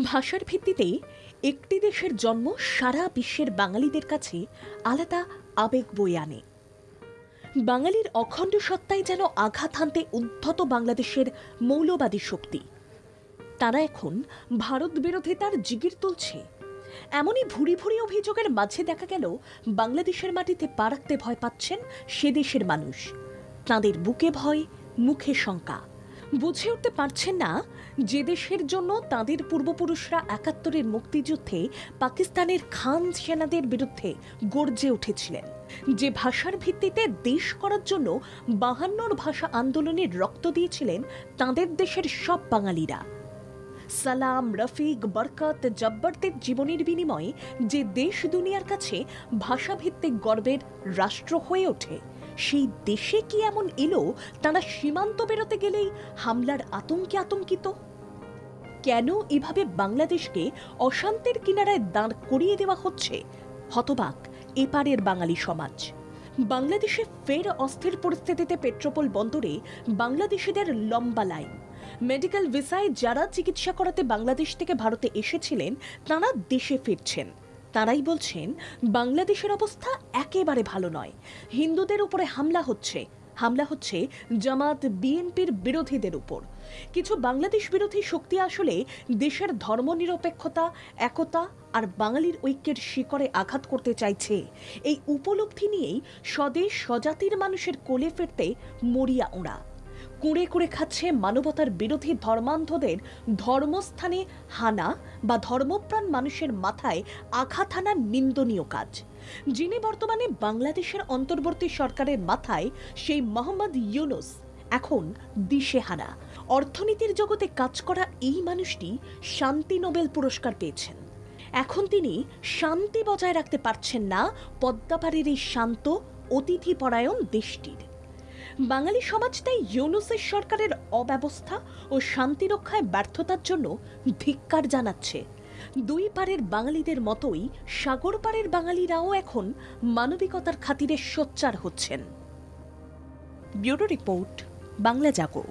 ভাষার ভিত্তিতে একটি দেশের জন্ম সারা বিশ্বের বাঙালিদের কাছে আলাদা আবেগ বয়ে আনে। বাঙালির অখণ্ড সত্তায় যেন আঘাত হানতে উদ্ধত বাংলাদেশের মৌলবাদী শক্তি। তারা এখন ভারত বিরোধিতার জিগির তুলছে। এমনই ভুরি ভুরি অভিযোগের মাঝে দেখা গেল বাংলাদেশের মাটিতে পা রাখতে ভয় পাচ্ছেন সে দেশের মানুষ। তাঁদের বুকে ভয়, মুখে শঙ্কা। বুঝে উঠতে পারছেন না যে দেশের জন্য তাঁদের পূর্বপুরুষরা ৭১-এর মুক্তিযুদ্ধে পাকিস্তানের খান সেনাদের বিরুদ্ধে গর্জে উঠেছিলেন, যে ভাষার ভিত্তিতে দেশ করার জন্য ৫২ ভাষা আন্দোলনের রক্ত দিয়েছিলেন তাঁদের দেশের সব বাঙালিরা। সালাম, রফিক, বরকত, জব্বরদের জীবনের বিনিময়ে যে দেশ দুনিয়ার কাছে ভাষাভিত্তিক গর্বের রাষ্ট্র হয়ে ওঠে, সেই দেশে কি এমন এলো তারা সীমান্ত বেরোতে গেলেই হামলার আতঙ্কে আতঙ্কিত? কেন এভাবে বাংলাদেশকে অশান্তির কিনারায় দাঁড় করিয়ে দেওয়া হচ্ছে? হতবাক এপারের বাঙালি সমাজ। বাংলাদেশে ফের অস্থির পরিস্থিতিতে পেট্রোপোল বন্দরে বাংলাদেশিদের লম্বা লাইন। মেডিকেল ভিসায় যারা চিকিৎসা করাতে বাংলাদেশ থেকে ভারতে এসেছিলেন তারা দেশে ফিরছেন। তারাই বলছেন বাংলাদেশের অবস্থা একেবারে ভালো নয়। হিন্দুদের উপরে হামলা হচ্ছে জামাত বিএনপির বিরোধীদের উপর। কিছু বাংলাদেশ বিরোধী শক্তি আসলে দেশের ধর্মনিরপেক্ষতা, একতা আর বাঙালির ঐক্যের শিকড়ে আঘাত করতে চাইছে। এই উপলব্ধি নিয়েই স্বদেশ স্বজাতির মানুষের কোলে ফিরতে মরিয়া ওরা। কুঁড়ে কুঁড়ে খাচ্ছে মানবতার বিরোধী ধর্মান্ধদের ধর্মস্থানে হানা বা ধর্মপ্রাণ মানুষের মাথায় আঘাত হানার নিন্দনীয় কাজ। যিনি বর্তমানে বাংলাদেশের অন্তর্বর্তী সরকারের মাথায়, সেই মোহাম্মদ ইউনূস এখন দিশেহারা। অর্থনীতির জগতে কাজ করা এই মানুষটি শান্তি নোবেল পুরস্কার পেয়েছেন। এখন তিনি শান্তি বজায় রাখতে পারছেন না পদ্মাপাড়ের এই শান্ত অতিথিপরায়ণ দেশটির। বাঙালি সমাজ তাই ইউনূসের সরকারের অব্যবস্থা ও শান্তি রক্ষায় ব্যর্থতার জন্য ধিক্কার জানাচ্ছে। দুই পারের বাঙালিদের মতোই সাগর পারের বাঙালিরাও এখন মানবিকতার খাতিরে সোচ্চার হচ্ছেন। ব্যুরো রিপোর্ট, বাংলা জাগো।